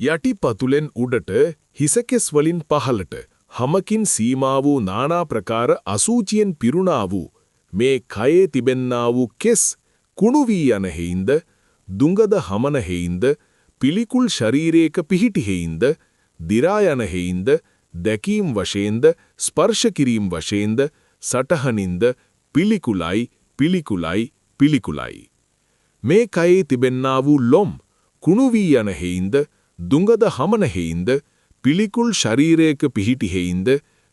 යටි පතුලෙන් උඩට හිසකෙස් වලින් පහළට හමකින් සීමා වූ නානා ප්‍රකාර අසූචියෙන් පිරුණා වූ මේ කයේ තිබෙන්නා වූ කෙස් කුණු වී යන හේින්ද දුඟද හමන හේින්ද පිළිකුල් ශරීරයක පිහිටි හේින්ද දිරා යන හේින්ද දැකීම් වශයෙන්ද ස්පර්ශ කිරීම වශයෙන්ද සටහනින්ද පිළිකුලයි පිළිකුලයි පිළිකුලයි මේ කයේ තිබෙන්නා වූ ලොම් කුණු වී යන හේින්ද දුඟද හමන හේින්ද පිළිකුල් ශරීරයක පිහිටි හේින්ද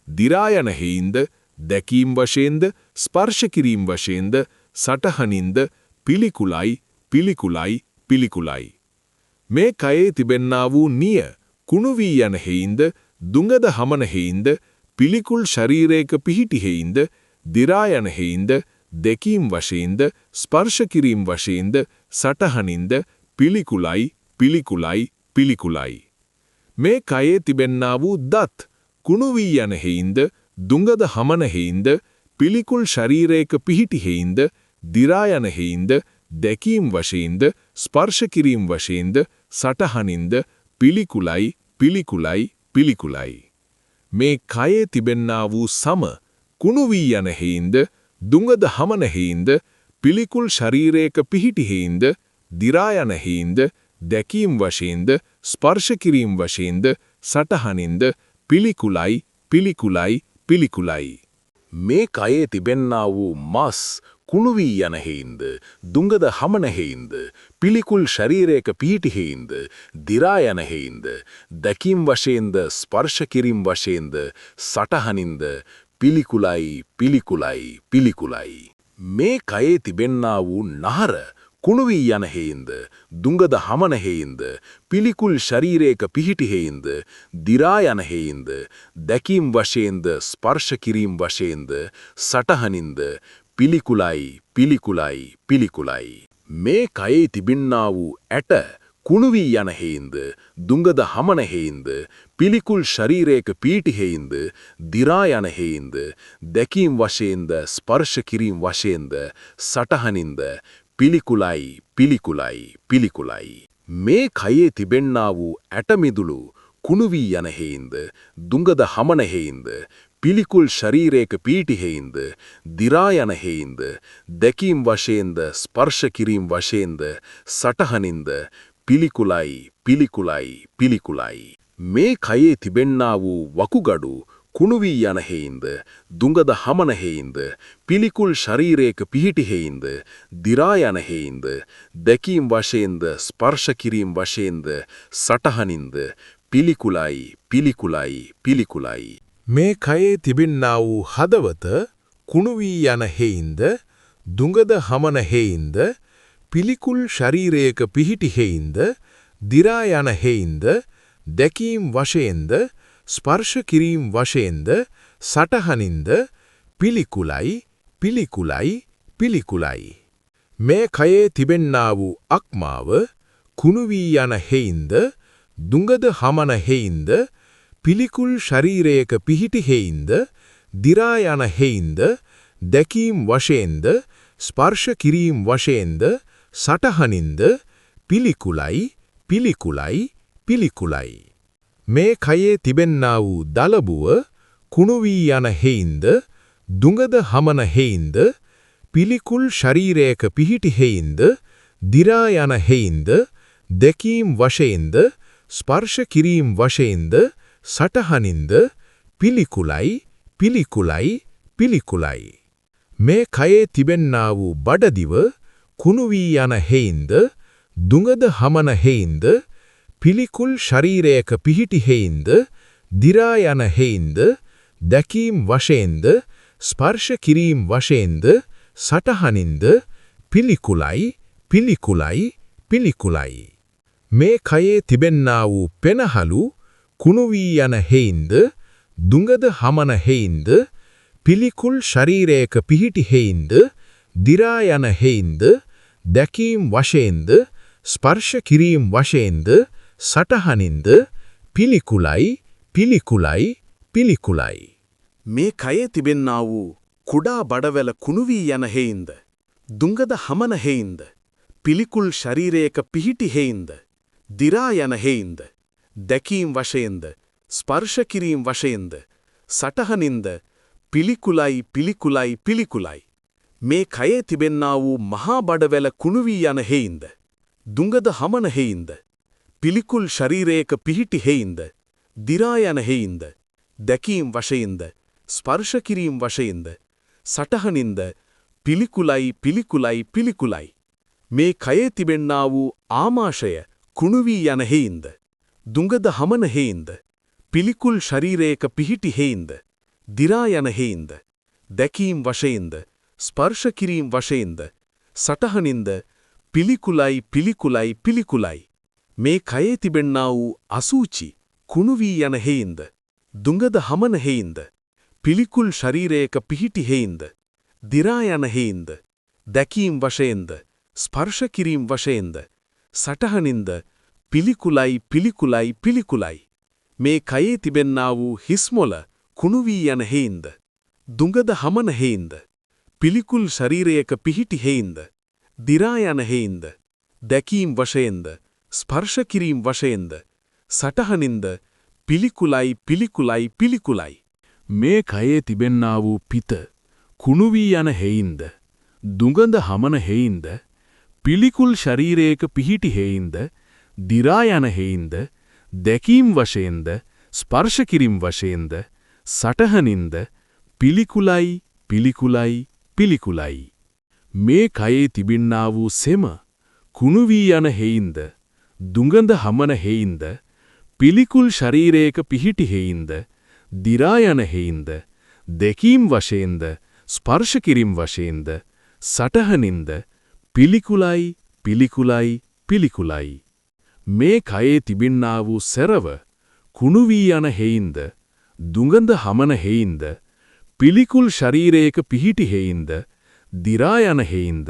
දිරා යන හේින්ද දැකීම් වශයෙන්ද ස්පර්ශ කිරීම වශයෙන්ද සටහනින්ද පිළිකුලයි පිළිකුලයි පිළිකුලයි මේ කයේ තිබෙන්නා වූ නිය කුණු වී යන හේින්ද දුඟද හමන හේින්ද පිළිකුල් ශරීරයක පිහිටි හේින්ද දිරා යන හේින්ද දැකීම් වශයෙන්ද ස්පර්ශ කිරීම වශයෙන්ද සටහනින්ද පිළිකුලයි පිළිකුලයි පිළිකුලයි මේ කයේ තිබෙන්නා වූ දත් කුණු වී යන හේින්ද දුඟද හමන හේින්ද පිළිකුල් ශරීරයක පිහිටි හේින්ද දිරා යන හේින්ද දැකීම් වශයෙන්ද ස්පර්ශ කිරීම වශයෙන්ද සටහනින්ද පිළිකුලයි පිළිකුලයි පිළිකුලයි මේ කයේ තිබෙන්නා වූ සම කුණු වී යන හේින්ද දුඟද හමන හේින්ද පිළිකුල් ශරීරයක පිහිටි හේින්ද දිරා යන හේින්ද දැකීම් වශයෙන්ද ස්පර්ශ කිරීම වශයෙන්ද සටහනින්ද පිළිකුලයි පිළිකුලයි පිළිකුලයි මේ කයේ තිබෙන්නා වූ මස් කුණු වී යන හේින්ද දුඟද හමන හේින්ද පිළිකුල් ශරීරයක පිහිටි හේින්ද දිරා යන හේින්ද දැකීම් වශයෙන්ද ස්පර්ශ කිරීම වශයෙන්ද සටහනින්ද පිළිකුලයි පිළිකුලයි පිළිකුලයි මේ කයේ තිබෙන්නා වූ නහර කුණු වී යන හේින්ද දුඟද හමන හේින්ද පිළිකුල් ශරීරයක පිහිටි හේින්ද දිරා යන හේින්ද දැකීම් වශයෙන්ද ස්පර්ශ කිරීම වශයෙන්ද සටහනින්ද පිළිකුලයි පිළිකුලයි පිළිකුලයි මේ කයේ තිබෙන්නා වූ ඇට කුණු වී යන හේින්ද දුඟද හමන හේින්ද පිළිකුල් ශරීරයක පිහිටි හේින්ද දිරා යන හේින්ද දැකීම් වශයෙන්ද ස්පර්ශ කිරීම වශයෙන්ද සටහනින්ද පිළිකුලයි පිළිකුලයි පිළිකුලයි මේ කයේ තිබෙන්නා වූ ඇටමිදුළු කුණු වී යන හේින්ද දුඟද හමන හේින්ද පිළිකුල් ශරීරයක පිහිටි හේින්ද දිරා යන හේින්ද දැකීම් වශයෙන්ද ස්පර්ශ කිරීම වශයෙන්ද සටහනින්ද පිළිකුලයි පිළිකුලයි පිළිකුලයි මේ කයේ තිබෙන්නා වූ වකුගඩු කුණු වී යන හේින්ද දුඟද හමන හේින්ද පිළිකුල් ශරීරයක පිහිටි හේින්ද දිරා යන හේින්ද දැකීම් වශයෙන්ද ස්පර්ශ කිරීම වශයෙන්ද සටහනින්ද පිළිකුලයි පිළිකුලයි පිළිකුලයි මේ කයේ තිබෙන්නා වූ හදවත කුණු වී යන හේින්ද දුඟද හමන හේින්ද පිළිකුල් ශරීරයක පිහිටි හේින්ද දිරා යන හේින්ද දැකීම් වශයෙන්ද ස්පර්ශ කිරීම වශයෙන්ද සටහනින්ද පිළිකුලයි පිළිකුලයි පිළිකුලයි මේ කයේ තිබෙන්නා වූ අක්මාව කුණු වී යන හේින්ද දුඟද හමන හේින්ද පිළිකුල් ශරීරයක පිහිටි හේින්ද දිරා යන හේින්ද දැකීම් වශයෙන්ද ස්පර්ශ කිරීම වශයෙන්ද සටහනින්ද පිළිකුලයි පිළිකුලයි පිළිකුලයි මේ කයේ තිබෙන්නා වූ දලබුව කුණු වී යන හේින්ද දුඟද හමන හේින්ද පිළිකුල් ශරීරයක පිහිටි හේින්ද දිරා යන හේින්ද දැකීම් වශයෙන්ද ස්පර්ශ කිරීම වශයෙන්ද සටහනින්ද පිළිකුලයි පිළිකුලයි පිළිකුලයි මේ කයේ තිබෙන්නා වූ බඩදිව කුණු වී යන හේින්ද දුඟද හමන හේින්ද පිළිකුල් ශරීරයක පිහිටි හේින්ද දිරා යන හේින්ද දැකීම් වශයෙන්ද ස්පර්ශ කිරීම වශයෙන්ද සටහනින්ද පිළිකුලයි පිළිකුලයි පිළිකුලයි මේ කයේ තිබෙන්නා වූ පෙනහලු කුණු වී යන හේින්ද දුඟද හමන හේින්ද පිළිකුල් ශරීරයක පිහිටි හේින්ද දිරා යන හේින්ද දැකීම් වශයෙන්ද ස්පර්ශ කිරීම වශයෙන්ද සටහනින්ද පිළිකුලයි පිළිකුලයි පිළිකුලයි මේ කයේ තිබෙන්නා වූ කුඩා බඩවැල කුණු වී යන හේින්ද දුඟද හමන හේින්ද පිළිකුල් ශරීරයක පිහිටි හේින්ද දිරා යන හේින්ද දැකීම් වශයෙන්ද, ස්පර්ශ කිරීම් වශයෙන්ද, සටහනින්ද, පිළිකුලයි පිළිකුලයි පිළිකුලයි. මේ කයේ තිබෙන්නා වූ මහා බඩවැල කුණු වී යන හේයින්ද, දුඟද හමන හේයින්ද, පිළිකුල් ශරීරයක පිහිටි හේයින්ද, දිරා යන හේයින්ද, දැකීම් වශයෙන්ද, ස්පර්ශ කිරීම් වශයෙන්ද, සටහනින්ද, පිළිකුලයි පිළිකුලයි පිළිකුලයි. මේ කයේ තිබෙන්නා වූ ආමාශය කුණු වී යන හේයින්ද, දුඟද හමන හේයින්ද, පිළිකුල් ශරීරයක පිහිටි හේයින්ද, දිරා යන හේයින්ද, දැකීම් වශයෙන්ද, ස්පර්ශ කිරීම් වශයෙන්ද, සටහනින්ද, පිළිකුලයි පිළිකුලයි පිළිකුලයි. මේ කයේ තිබෙන්නා වූ අසූචි කුණු වී යන හේයින්ද, දුඟද හමන හේයින්ද, පිළිකුල් ශරීරයක පිහිටි හේයින්ද, දිරා යන හේයින්ද, දැකීම් වශයෙන්ද, ස්පර්ශ කිරීම් වශයෙන්ද, සටහනින්ද, පිළිකුලයි පිළිකුලයි පිළිකුලයි. මේ කයේ තිබෙන්නා වූ හිස්මොල කුණු වී යන හේයින්ද, දුඟද හමන හේයින්ද, පිළිකුල් ශරීරයක පිහිටි හේයින්ද, දිරා යන හේයින්ද, දැකීම් වශයෙන්ද, ස්පර්ශ කිරීම් වශයෙන්ද, සටහනින්ද, පිළිකුලයි පිළිකුලයි පිළිකුලයි. මේ කයේ තිබෙන්නා වූ පිත කුණු වී යන හේයින්ද, දුඟඳ හමන හේයින්ද, පිළිකුල් ශරීරයක පිහිටි හේයින්ද, දිරා යන හේයින්ද, දැකීම් වශයෙන්ද, ස්පර්ශ කිරීම් වශයෙන්ද, සටහනින්ද, පිළිකුලයි පිළිකුලයි පිළිකුලයි. මේ කයේ තිබෙන්නා වූ සෙම කුණු වී යන හේයින්ද, දුඟඳ හමන හේයින්ද, පිළිකුල් ශරීරයක පිහිටි හේයින්ද, දිරා යන හේයින්ද, දැකීම් වශයෙන්ද, ස්පර්ශ කිරීම් වශයෙන්ද, සටහනින්ද, පිළිකුලයි පිළිකුලයි පිළිකුලයි. මේ කයේ තිබෙන්නා වූ සරව කුණු වී යන හේයින්ද, දුඟඳ හමන හේයින්ද, පිළිකුල් ශරීරයක පිහිටි හේයින්ද, දිරා යන හේයින්ද,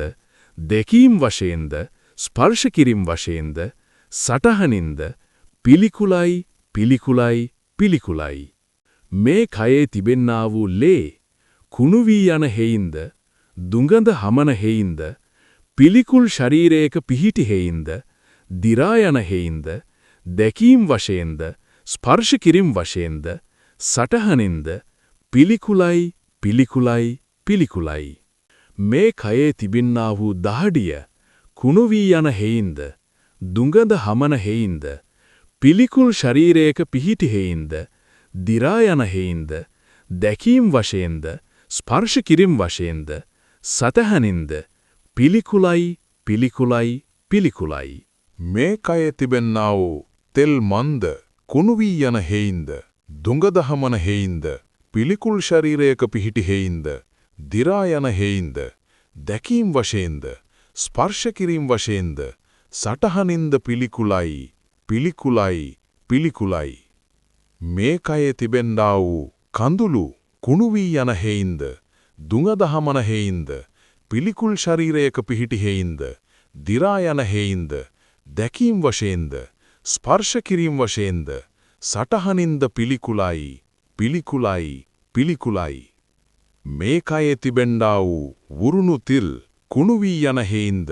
දැකීම් වශයෙන්ද, ස්පර්ශ කිරීම් වශයෙන්ද, සටහනින්ද, පිළිකුලයි පිළිකුලයි පිළිකුලයි. මේ කයේ තිබෙන්නා වූ ලේ කුණු වී යන හේයින්ද, දුඟඳ හමන හේයින්ද, පිළිකුල් ශරීරයක පිහිටි හේයින්ද, දිරා යන හේයින්ද, දැකීම් වශයෙන්ද, ස්පර්ශ කිරීම් වශයෙන්ද, සටහනින්ද, පිළිකුලයි පිළිකුලයි පිළිකුලයි. මේ කයේ තිබෙන්නා වූ දහඩිය කුණු වී යන හේයින්ද, දුඟඳ හමන හේයින්ද, පිළිකුල් ශරීරයක පිහිටි හේයින්ද, දිරා යන හේයින්ද, දැකීම් වශයෙන්ද, ස්පර්ශ කිරීම් වශයෙන්ද, සතහනින්ද, පිළිකුලයි පිළිකුලයි පිළිකුලයි. මේ කයේ තිබෙන්නා වූ තෙල් මන්ද කුණු වී යන හේයින්ද, දුඟද හමන හේයින්ද, පිළිකුල් ශරීරයක පිහිටි හේයින්ද, දිරා යන හේයින්ද, දැකීම් වශයෙන්ද, ස්පර්ශ කිරීම් වශයෙන්ද, සටහනින්ද පිළිකුලයි පිළිකුලයි පිළිකුලයි. මේ කයේ තිබෙන්නා වූ කඳුළු කුණු වී යන හේයින්ද, දුඟද හමන හේයින්ද, පිළිකුල් ශරීරයක පිහිටි හේයින්ද, දිරා යන හේයින්ද, දැකීම් වශයෙන්ද, ස්පර්ශ කිරීම් වශයෙන්ද, සටහනින්ද පිළිකුලයි පිළිකුලයි පිළිකුලයි. මේ කයේ තිබෙන්නා වූ වුරුණු තිල් කුණු වී යන හේයින්ද,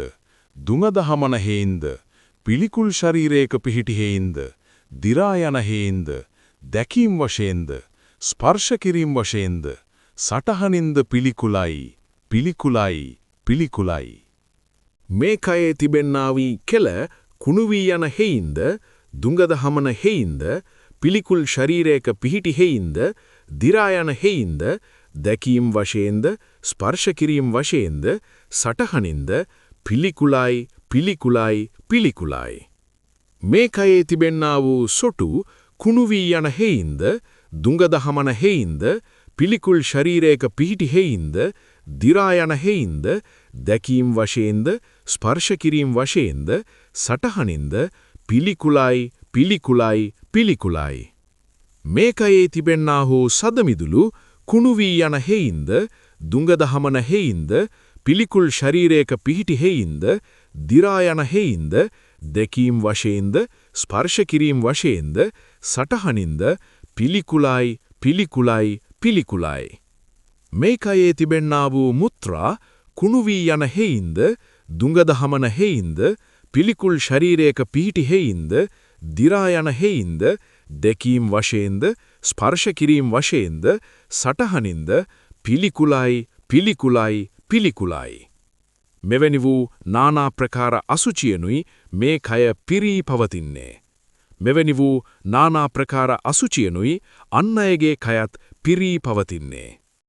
දුඟද හමන හේයින්ද, පිළිකුල් ශරීරයක පිහිටි හේයින්ද, දිරා යන හේයින්ද, දැකීම් වශයෙන්ද, ස්පර්ශ කිරීම් වශයෙන්ද, සටහනින්ද පිළිකුලයි පිළිකුලයි පිළිකුලයි. මේ කයේ තිබෙන්නා වී කෙල කුණු වී යන හේයින්ද, දුඟද හමන හේයින්ද, පිළිකුල් ශරීරයක පිහිටි හේයින්ද, දිරා යන හේයින්ද, දැකීම් වශයෙන්ද, ස්පර්ශ කිරීම් වශයෙන්ද, සටහනින්ද, පිළිකුලයි පිළිකුලයි පිළිකුලයි. මේ කයේ තිබෙන්නා වූ සොටු කුණු වී යන හේයින්ද, දුඟද හමන හේයින්ද, පිළිකුල් ශරීරයක පිහිටි හේයින්ද, දිරා යන හේයින්ද, දැකීම් වශයෙන්ද, ස්පර්ශ කිරීම් වශයෙන්ද, සටහනින්ද, පිළිකුලයි පිළිකුලයි පිළිකුලයි. මේ කයේ තිබෙන්නා වූ සදමිදුළු කුණු වී යන හේයින්ද, දුඟද හමන හේයින්ද, පිළිකුල් ශරීරයක පිහිටි හේයින්ද, දිරා යන හේයින්ද, දැකීම් වශයෙන්ද, ස්පර්ශ කිරීම් වශයෙන්ද, සටහනින්ද, පිළිකුලයි පිළිකුලයි පිළිකුලයි. මේ කයේ තිබෙන්නා වූ මුත්‍රා කුණු වී යන හේයින්ද, දුඟද හමන හේයින්ද, පිළිකුල් ශරීරයක පිහිටි හේයින්ද, දිරා යන හේයින්ද, දැකීම් වශයෙන්ද, ස්පර්ශ කිරීම වශයෙන්ද, සටහනින්ද පිළිකුලයි පිළිකුලයි පිළිකුලයි. මෙවැනි වූ නානා ප්‍රකාර අසුචියනුයි මේ කය පිරී පවතින්නේ. මෙවැනි වූ නානා ප්‍රකාර අසුචියනුයි අන් අයගේ කයත් පිරී පවතින්නේ.